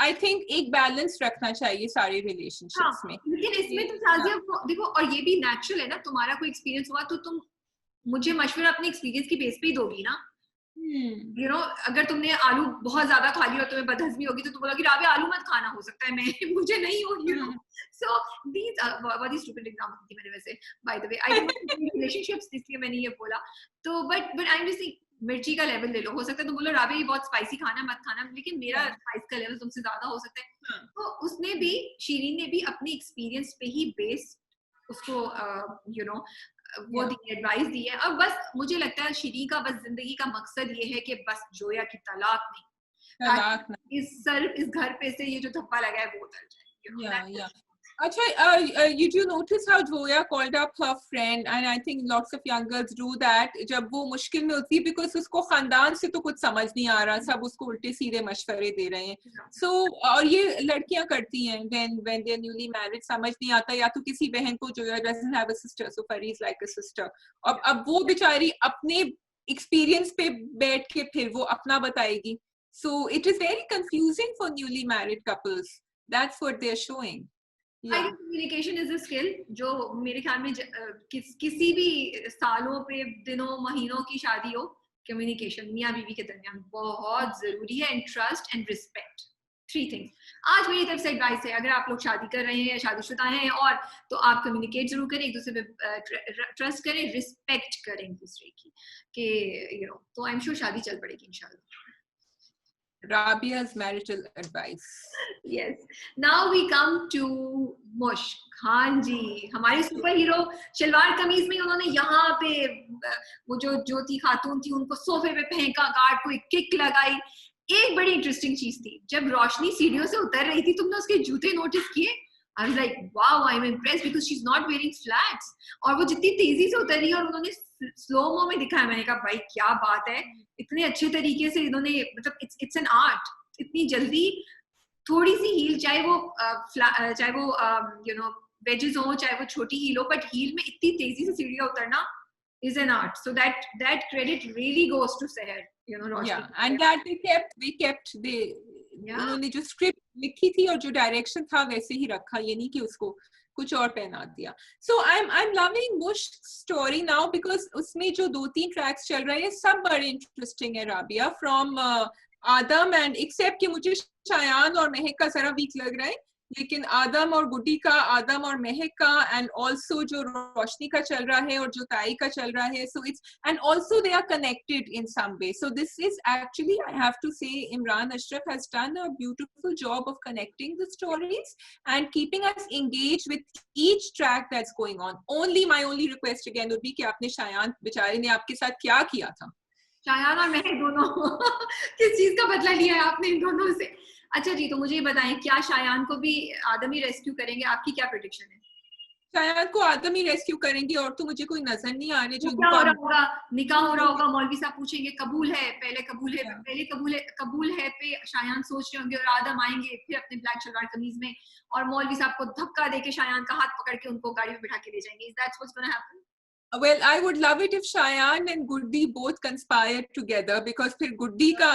आई थिंक एक बैलेंस रखना चाहिए सारे रिलेशनशिप्स में। लेकिन इसमें तो शाजिया देखो, और ये भी नेचुरल है ना, तुम्हारा कोई एक्सपीरियंस हुआ तो तुम मुझे मशवरा अपने एक्सपीरियंस की बेस पे ही दोगी ना। यू नो अगर तुमने आलू बहुत ज्यादा खा लिया और तुम्हें बदहजमी होगी तो तुम बोलोगी राबे आलू मत खाना, हो सकता है मैं मुझे नहीं हो, यू नो। सो दीस बहुत स्टूपिड एग्जांपल थी मैंने वैसे, by the way I don't relationships, इसलिए मैंने ये बोला। तो बट आई एम जस्ट मिर्ची का लेवल ले लो, हो सकता है तुम बोलो राबे ये बहुत स्पाइसी खाना मत खाना, लेकिन मेरा स्पाइस का लेवल तुमसे ज्यादा हो सकता है। तो उसने भी, शीरीन ने भी अपने एक्सपीरियंस पे ही बेस उसको यू नो वो दी एडवाइस दी है। अब बस मुझे लगता है शीरीन का बस जिंदगी का मकसद ये है कि बस जोया की तलाक नहीं, इस घर पे से ये जो धब्बा लगा है वो उतर जाए। अच्छा, you do notice how Joya called up her friend, and I think lots of young girls do that जब वो मुश्किल में होती है, because उसको खानदान से तो कुछ समझ नहीं आ रहा, सब उसको उल्टे सीधे मशवरे दे रहे हैं। So और ये लड़कियां करती हैं when they are newly married, समझ नहीं आता, या तो किसी बहन को, Joya doesn't have a sister, so Fari is like a sister, अब वो बेचारी अपने एक्सपीरियंस पे बैठ के फिर वो अपना बताएगी। So it is very confusing for newly married couples. That's what they are showing. Communication is a skill जो मेरे ख्याल में किसी भी सालों पे, दिनों, महीनों की शादी हो, कम्युनिकेशन मियाँ बीवी के दरमियान बहुत जरूरी है, and trust and respect, 3 things. आज मेरी तरफ से एडवाइस है, अगर आप लोग शादी कर रहे हैं या शादीशुदा हैं, और तो आप कम्युनिकेट जरूर करें, एक दूसरे पे ट्रस्ट करें, रिस्पेक्ट करें एक दूसरे की, कि यू नो, तो आई एम श्योर शादी चल पड़ेगी इंशाल्लाह। Rabia's marital advice. Yes. Now we come to Mushk. हाँ जी, हमारे सुपर हीरो शलवार कमीज में उन्होंने यहाँ पे वो जो ज्योति खातून थी उनको सोफे पे फेंका, गार्ड को एक किक लगाई। एक बड़ी इंटरेस्टिंग चीज थी, जब रोशनी सीढ़ियों से उतर रही थी, तुमने उसके जूते नोटिस किए? I was like, wow, I'm impressed because she's not wearing flats. और वो जितनी तेजी से उतर रही है और उन्होंने स्लो-मो में दिखाया, मैंने कहा भाई क्या बात है, इतने अच्छे तरीके से इन्होंने, मतलब इट्स एन आर्ट, इतनी जल्दी थोड़ी सी हील, चाहे वो यू नो वेजेस हो, चाहे वो छोटी हील हो, बट हील में इतनी तेजी से सीढ़ियां उतरना is an art. So that credit really goes to Seher, you know. Yeah, and that उन्होंने जो स्क्रिप्ट लिखी थी और जो डायरेक्शन था वैसे ही रखा, ये नहीं कि उसको कुछ और पहना दिया. So I'm loving Mush story now because उसमें जो 2-3 tracks चल रहे हैं सब बड़े interesting है Rabia, from Adam and except कि मुझे शायान और महक का जरा वीक लग रहा है, लेकिन आदम और गुड्डी का, आदम और महक का, एंड ऑल्सो जो रोशनी का चल रहा है और जो ताई का चल रहा है, so it's and also they are connected in some way. So this is actually, I have to say, Imran Ashraf has done a beautiful job of connecting the stories and keeping us engaged with each track that's going on. Only my only request again would be कि आपने शायान बेचारे ने आपके साथ क्या किया था. शायान और महक दोनों किस चीज का बदला लिया है आपने इन दोनों से? अच्छा जी, तो मुझे ये बताएं, क्या शायान को भी आदम ही रेस्क्यू करेंगे? आपकी क्या प्रेडिक्शन है? शायान को आदम ही रेस्क्यू करेंगे और तो मुझे कोई नजर नहीं आ रही. जो क्या हो रहा होगा? निकाह हो रहा होगा, मौलवी साहब पूछेंगे कबूल है, पहले कबूल है, पहले कबूल है पे शायान सोच रहे होंगे और आदम आएंगे फिर अपने ब्लैक शलवार कमीज में और मौलवी साहब को धक्का देके शायान का हाथ पकड़ के उनको गाड़ी में बिठा के ले जाएंगे. Is that what's going to happen? Well, I would love it if Shayan and Guddi both conspired together because फिर गुड्डी का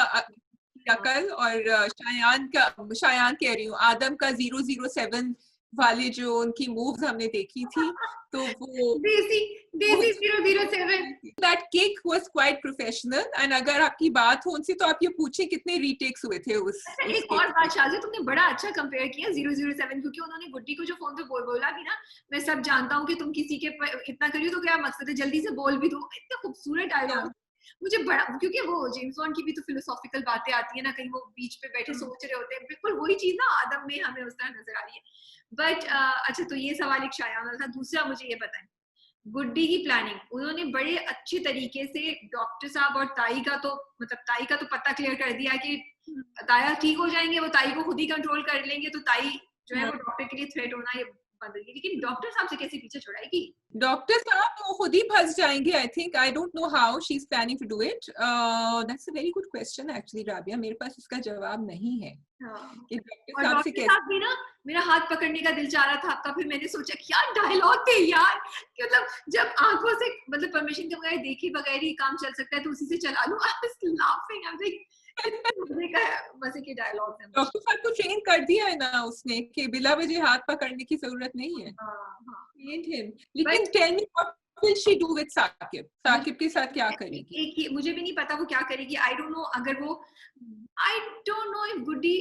अकल और शायान कह रही हूँ, आदम का 007 वाले जो उनकी मूव्स हमने देखी थी, तो वो देसी 007 that kick was quite professional. and अगर आपकी बात हो उनसे तो आप ये पूछें कितने रीटेक्स हुए थे उस. एक और बात शाज़िया, तुमने बड़ा अच्छा कंपेयर किया 007, क्योंकि उन्होंने गुड्डी को जो फोन पे बोला भी ना, मैं सब जानता हूँ कि तुम किसी के इतना करियो तो क्या मकसद है, जल्दी से बोल भी दो. इतना खूबसूरत डायलॉग मुझे बड़ा, क्योंकि वो जेम्स बॉन्ड की भी तो फिलोसॉफिकल बातें आती है ना, कहीं वो बीच पे बैठे सोच रहे होते हैं, बिल्कुल वही चीज ना आदम में हमें उस तरह नजर आ रही है. बट अच्छा, तो ये सवाल एक शायान वाला था. दूसरा मुझे ये बताएं, गुड्डी की प्लानिंग उन्होंने बड़े अच्छे तरीके से, डॉक्टर साहब और ताई का तो पता क्लियर कर दिया कि ताया ठीक हो जाएंगे, वो ताई को खुद ही कंट्रोल कर लेंगे, तो ताई जो है वो डॉक्टर के लिए थ्रेट होना ये बंद होगी. लेकिन डॉक्टर साहब से कैसे पीछे छुड़ाएगी? डॉक्टर साहब वो खुद ही फंस जाएंगे. I think, I don't know how she is planning to do it. That's a very good question actually Rabia, मेरे पास इसका जवाब नहीं है. कि डॉक्टर साहब से कैसे. भी ना मेरा हाथ पकड़ने का दिल चाह रहा था आपका, फिर मैंने सोचा क्या डायलॉग थे यार, कि मतलब जब आंखों से मतलब परमिशन के बगैर देखे बगैर ही काम चल सकता है तो उसी से चला लूं. I was laughing, I was like मजे के डायलॉग हैं. डॉक्टर साहब को ट्रेन कर दिया है ना उसने कि बिला वजह हाथ पकड़ने की जरूरत नहीं है. लेकिन tell me what will she do with Saqib? Saqib के साथ क्या करेगी? मुझे भी नहीं पता वो क्या करेगी. आई डोंट नो. अगर वो, आई डोंट नो इफ गुड्डी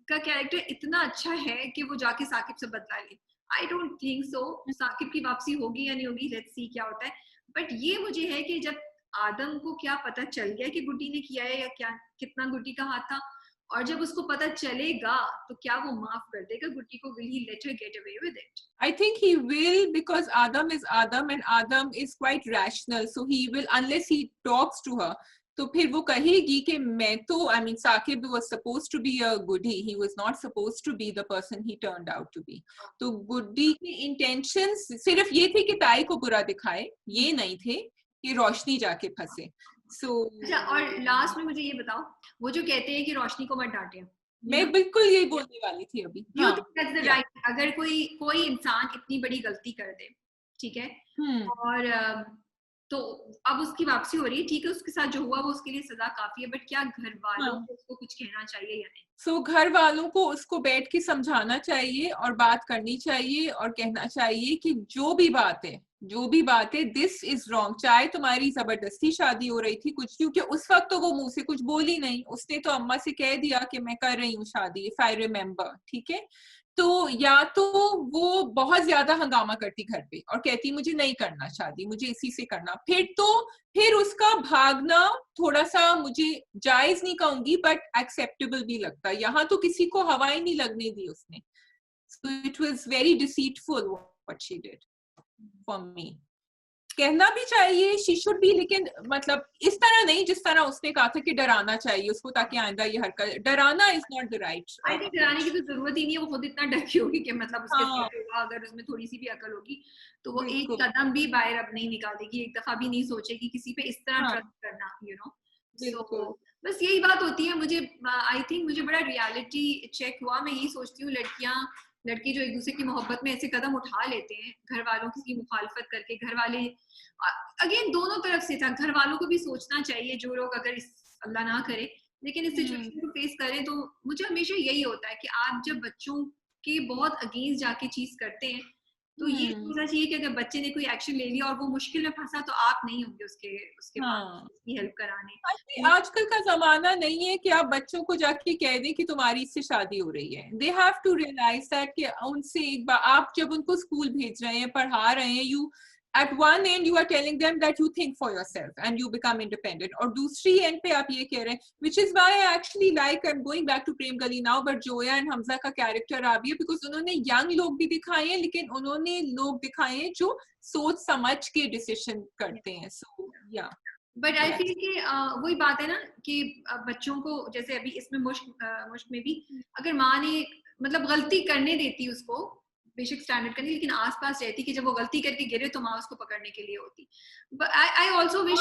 का कैरेक्टर इतना अच्छा है कि वो जाके साकिब से बदला ले. I don't think so. Saqib की वापसी होगी या नहीं होगी, लेट्स सी क्या होता है. बट ये मुझे है कि जब आदम को क्या पता चल गया कि गुड्डी ने किया है या क्या, कितना गुड्डी का हाथ था, और जब उसको पता चलेगा तो क्या वो माफ कर देगा गुड्डी को? will he let her get away with it? I think he will, because Adam is Adam and Adam is quite rational, so he will, unless he talks to her, तो फिर वो कहेगी कि मैं तो, I mean Saqib was supposed to be a goody, he was not supposed to be the person he turned out to be. तो गुड्डी की intentions सिर्फ ये थी कि ताई को बुरा दिखाए, ये नहीं थे कि रोशनी जाके फंसे. अच्छा, और लास्ट में मुझे ये बताओ, वो जो कहते हैं कि रोशनी को मत डांटे, मैं बिल्कुल यही बोलने वाली थी अभी. राइट. अगर कोई इंसान इतनी बड़ी गलती कर दे, ठीक है, और तो अब उसकी वापसी हो रही है, ठीक है, उसके साथ जो हुआ वो उसके लिए सजा काफी है, बट क्या घर वालों को उसको कुछ कहना चाहिए या नहीं? घर वालों को उसको बैठ के समझाना चाहिए और बात करनी चाहिए और कहना चाहिए कि जो भी बात है दिस इज रॉन्ग. चाहे तुम्हारी जबरदस्ती शादी हो रही थी कुछ, क्योंकि उस वक्त तो वो मुंह से कुछ बोली नहीं, उसने तो अम्मा से कह दिया कि मैं कर रही हूँ शादी, इफ आई रिमेम्बर, ठीक है. तो या तो वो बहुत ज्यादा हंगामा करती घर पे और कहती मुझे नहीं करना शादी, मुझे इसी से करना, फिर उसका भागना थोड़ा सा मुझे जायज नहीं कहूंगी बट एक्सेप्टेबल भी लगता. यहाँ तो किसी को हवा ही नहीं लगने दी उसने. So it was very deceitful what she did for me. कहना भी चाहिए शी शुड बी, लेकिन मतलब इस तरह नहीं जिस तरह उसने कहा था कि डराना चाहिए उसको ताकि आइंदा ये हरकत. डराना is not the right. I think डराने की तो जरूरत ही नहीं है, वो खुद इतना डरी होगी कि मतलब उसके साथ होगा, अगर उसमें थोड़ी सी भी अकल होगी तो वो एक कदम भी बाहर अब नहीं निकालेगी, एक दफा भी नहीं सोचेगी किसी पे इस तरह ट्रस्ट करना, यू नो. सो बस यही बात होती है. मुझे आई थिंक मुझे बड़ा रियलिटी चेक हुआ. मैं यही सोचती हूँ लड़की जो एक दूसरे की मोहब्बत में ऐसे कदम उठा लेते हैं घर वालों की मुखालफत करके, घर वाले अगेन दोनों तरफ से था, घर वालों को भी सोचना चाहिए, जो लोग अगर अल्लाह ना करे लेकिन इस सिचुएशन को फेस करें, तो मुझे हमेशा यही होता है कि आप जब बच्चों के बहुत अगेंस्ट जाके चीज करते हैं तो ये सोचना चाहिए कि अगर बच्चे ने कोई एक्शन ले लिया और वो मुश्किल में फंसा तो आप नहीं होंगे उसके पास उसकी हेल्प कराने। आजकल का जमाना नहीं है कि आप बच्चों को जाके कह दें कि तुम्हारी इससे शादी हो रही है। They have to realise that कि उनसे एक बार आप जब उनको स्कूल भेज रहे हैं, पढ़ा रहे हैं, you at one end you are telling them that you think for yourself and you become independent, और दूसरी end पे आप ये कह रहे हैं, which is why I actually like, I'm going back to Prem Gali now, but Joya and Hamza का character आ गया because उन्होंने young लोग भी दिखाए हैं, लेकिन उन्होंने लोग दिखाए हैं जो सोच समझ के डिसीजन करते हैं। so yeah, but I feel कि वही बात है ना कि बच्चों को जैसे अभी इसमें मुश्क में भी अगर माँ ने मतलब गलती करने देती उसको बेसिक स्टैंडर्ड करनी, लेकिन आसपास रहती कि जब वो गलती करके गिरे तो माँ उसको पकड़ने के लिए होती। I also wish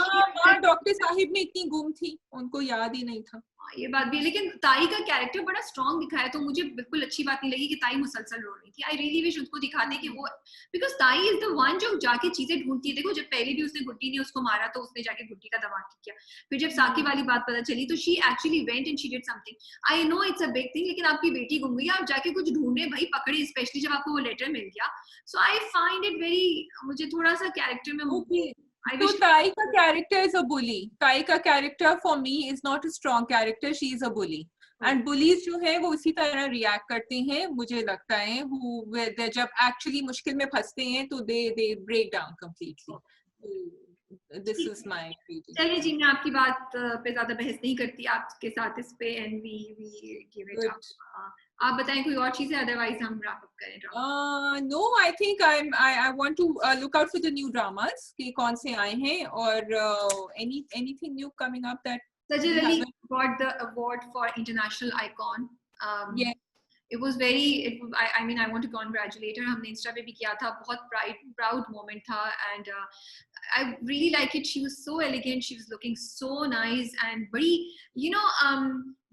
doctor Sahib में इतनी गुम थी, उनको याद ही नहीं था। ये बात भी है, लेकिन ताई का कैरेक्टर बड़ा स्ट्रॉन्ग दिखाया तो मुझे बिल्कुल अच्छी बात नहीं लगी कि ताई मुसलसल रो रही थी। आई रियली विश उसको दिखाते कि वो, बिकॉज ताई इज द वन जो जाके चीजें ढूंढती है। देखो जब पहले भी उसने गुड्डी ने उसको मारा तो उसने जाके गुड्डी का दिमाग किया, फिर जब साकी वाली बात पता चली तो she actually went and she did something. I know it's a big thing, लेकिन आपकी बेटी गुम गई, आप जाके कुछ ढूंढे भाई, पकड़े, स्पेशली जब आपको वो लेटर मिल गया। सो आई फाइंड इट वेरी, मुझे थोड़ा सा कैरेक्टर में So Tai ka character is a bully. Tai ka character for me is not a strong character. She is a bully. And bullies जो है वो उसी तरह react करते हैं, मुझे लगता है, who जब actually मुश्किल में फंसते हैं तो they break down completely. This is my opinion. चलिए जी, मैं आपकी बात पे ज्यादा बहस नहीं करती आपके साथ इस पे, and we give it up. आप बताएं कोई और चीजें, अदरवाइज हम रैप अप करें। No, I think I want to look out for the new dramas कि कौन से आए हैं, और anything new coming up that Sajal Ali got the award for international icon. Yeah. It was very, I mean, I want to congratulate her. हमने Insta पे भी किया था, बहुत proud moment था, and I really like it. She was so elegant, she was looking so nice and बड़ी, you know,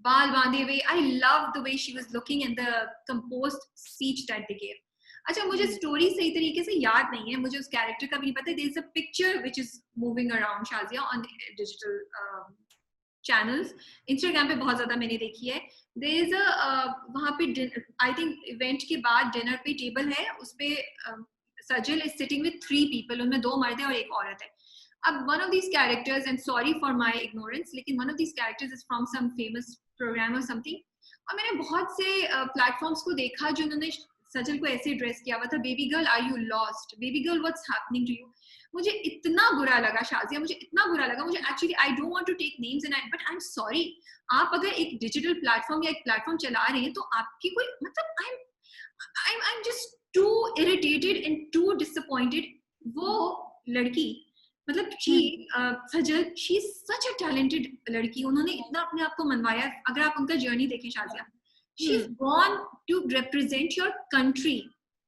बाल बांधे हुए. I loved the way she was looking and the composed speech that they gave. अच्छा, मुझे story सही तरीके से याद नहीं है, मुझे उस कैरेक्टर का भी नहीं पता. There is a picture which is moving around Shazia on digital channels. Instagram पे बहुत ज्यादा मैंने देखी है. There is a वहाँ पे I think event के बाद dinner पे टेबल है, उस पे Sajal is sitting with 3 people, उनमें 2 मर्द हैं और 1 औरत है. अब one of these characters, and sorry for my ignorance, लेकिन one of these characters is from some famous program or something. और मैंने बहुत से प्लेटफॉर्म्स को देखा जो उन्होंने सजल को ऐसे ड्रेस किया हुआ था, baby girl are you lost, baby girl what's happening to you. मुझे इतना बुरा लगा शाजिया, मुझे इतना बुरा लगा. मुझे actually I don't want to take names and but I am sorry. आप अगर एक डिजिटल प्लेटफॉर्म या एक प्लेटफॉर्म चला रहे हैं तो आपकी कोई मतलब I am just too irritated and too disappointed. वो लड़की मतलब Sajal, she is such a talented लड़की. उन्होंने इतना अपने आप को मनवाया. अगर आप उनका जर्नी देखें Shazia, she is born to represent your country.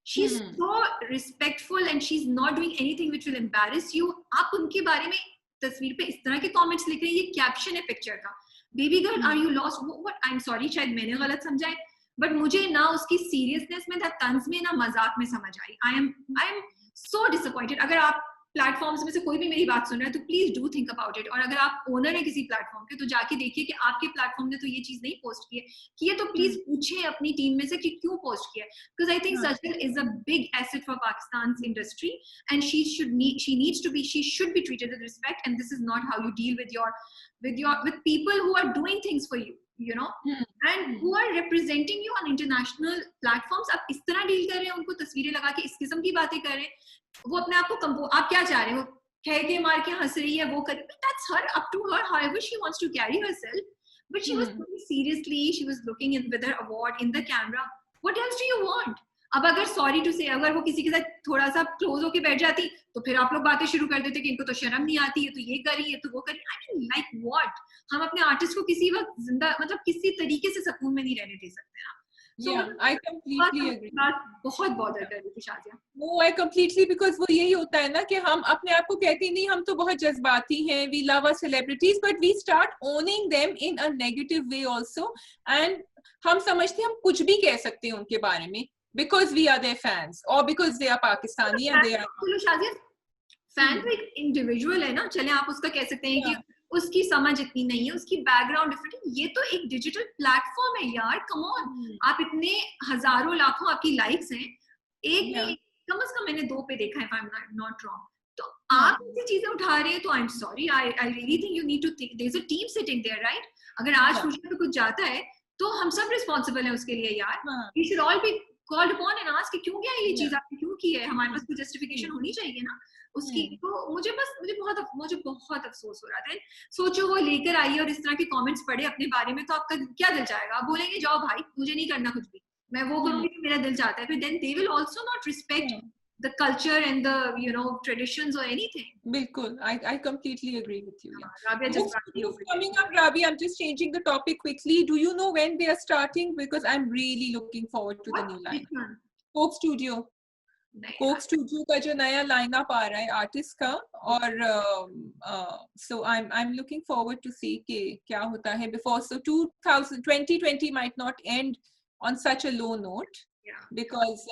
She's so respectful and she's not doing anything which will embarrass you. आप उनके बारे में तस्वीर पे इस तरह के कमेंट्स लिख रहे हैं. ये कैप्शन है पिक्चर का, baby girl are you lost. What, I am sorry, शायद मैंने गलत समझा है, बट मुझे ना उसकी सीरियसनेस में, ना तंज में, ना मजाक में समझ आई. I am so disappointed. अगर आप प्लेटफॉर्म्स में से कोई भी मेरी बात सुन रहा है तो please do think about it. और अगर आप ओनर है किसी प्लेटफॉर्म के तो जाके देखिए कि आपके प्लेटफॉर्म ने तो ये चीज नहीं पोस्ट की है तो प्लीज पूछे अपनी टीम में से कि क्यों पोस्ट किया है. Because I think Sajal is a big asset for Pakistan industry and she should be treated with respect, and this is not how you deal with people who are doing things for you know, and who are representing you on international platforms. आप इस तरह deal कर रहे हैं, उनको तस्वीरें लगा के इस किस्म की बातें कर रहे हैं. वो अपने आप को आप क्या चाह रहे हो, कह के मार के हंस रही है, वो कर, that's her, up to her, however she wants to carry herself, but she was looking seriously, she was looking in with her award in the camera. What else do you want? अब अगर sorry to से अगर वो किसी के साथ थोड़ा सा क्लोज होके बैठ जाती तो फिर आप लोग बातें शुरू कर देते कि इनको तो शर्म नहीं आती है, तो ये करी है, तो वो करी. आई मीन लाइक व्हाट? हम अपने आर्टिस्ट को किसी वक्त जिंदा मतलब किसी तरीके से सुकून में नहीं रहने दे सकते ना. Yeah, I completely agree. बहुत बॉदर कर रही थी Shazia. No, I completely, because वो यही होता है ना कि हम अपने आप को कहते नहीं, हम तो बहुत जज्बाती हैं, we love our celebrities, but we start owning them in a negative way also, and हम समझते हैं हम कुछ भी कह सकते हैं उनके बारे में because we are their fans or because they are Pakistani and they are. चलो शाजिया, फैन तो एक इंडिविजुअल है ना, चले आप उसका कह सकते हैं कि उसकी समझ इतनी नहीं है, उसकी बैकग्राउंड डिफरेंट है. ये तो एक डिजिटल प्लेटफॉर्म है यार, कम ऑन. आप इतने हजारों लाखों आपकी लाइक्स हैं, एक कम से कम मैंने 2 पे देखा है, if I'm not wrong. तो आप ऐसी चीजें उठा रहे हैं तो I'm sorry, I really think you need to think, there's a team sitting there, right? अगर आज खुशी पे कुछ जाता है तो हम सब रिस्पॉन्सिबल हैं उसके लिए यार. We should all be called upon and ask कि क्यों क्या ये चीज आपने क्यों की है, हमारे पास कोई जस्टिफिकेशन होनी चाहिए ना उसकी. तो मुझे बहुत अफसोस हो रहा था. सोचो वो लेकर आई और इस तरह के कमेंट्स पढ़े अपने बारे में, तो आपका क्या दिल चाहेगा? आप बोलेंगे जाओ भाई मुझे नहीं करना कुछ भी, मैं वो करूंगी तो मेरा दिल चाहता है. फिर then they will also not respect the culture and the, you know, traditions or anything. Bilkul, I completely agree with you. Yeah. Rabia just coming up, Rabi, I'm just changing the topic quickly. Do you know when they are starting? Because I'm really looking forward to the new line. Coke Studio. Coke Studio का जो नया lineup आ रहा है artist का, और so I'm looking forward to see कि क्या होता है before. So 2020 might not end on such a low note. Yeah. Because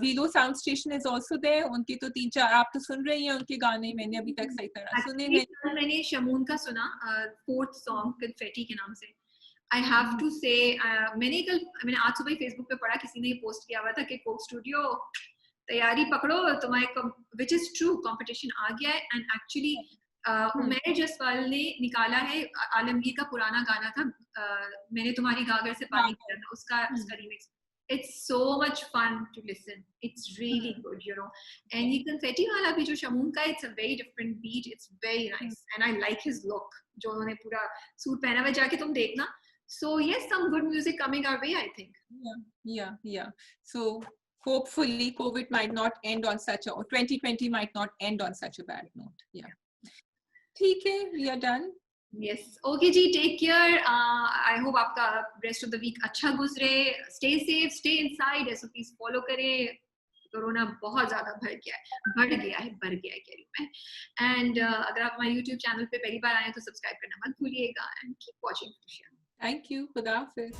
Velo Sound Station is also there. उनके तो 3-4 आप तो सुन रही हैं उनके गाने, मैंने अभी तक सही तरह सुने नहीं. मैंने शमून का सुना 4th song Confetti के नाम से. I have to say मैंने आज सुबह फेसबुक पे पढ़ा, किसी ने पोस्ट किया हुआ था कि कोक स्टूडियो तैयारी पकड़ो तुम्हारे, which is true, competition आ गया है. And actually उमैर जसवाल ने निकाला है आलमगीर का पुराना गाना था, मैंने तुम्हारी गागर से पानी किया था, उसका remix. It's so much fun to listen. It's really good, you know. And ये confetti वाला भी जो शमून का, it's a very different beat. It's very nice, and I like his look. जो उन्होंने पूरा सूट पहना हुआ, जाके तुम देखना. So yes, some good music coming our way, I think. Yeah. So hopefully COVID might not end on such a, or 2020 might not end on such a bad note. Yeah. ठीक है, we are done. Yes. Okay ji, take care. I hope आपका rest of the week अच्छा गुजरे. Stay safe, stay inside. SOPs follow करें. Corona बहुत ज्यादा बढ़ गया है कह रही हूँ मैं. And अगर आप हमारे YouTube चैनल पे पहली बार आए तो सब्सक्राइब करना मत भूलिएगा. And keep watching. Thank you. Khuda Hafiz.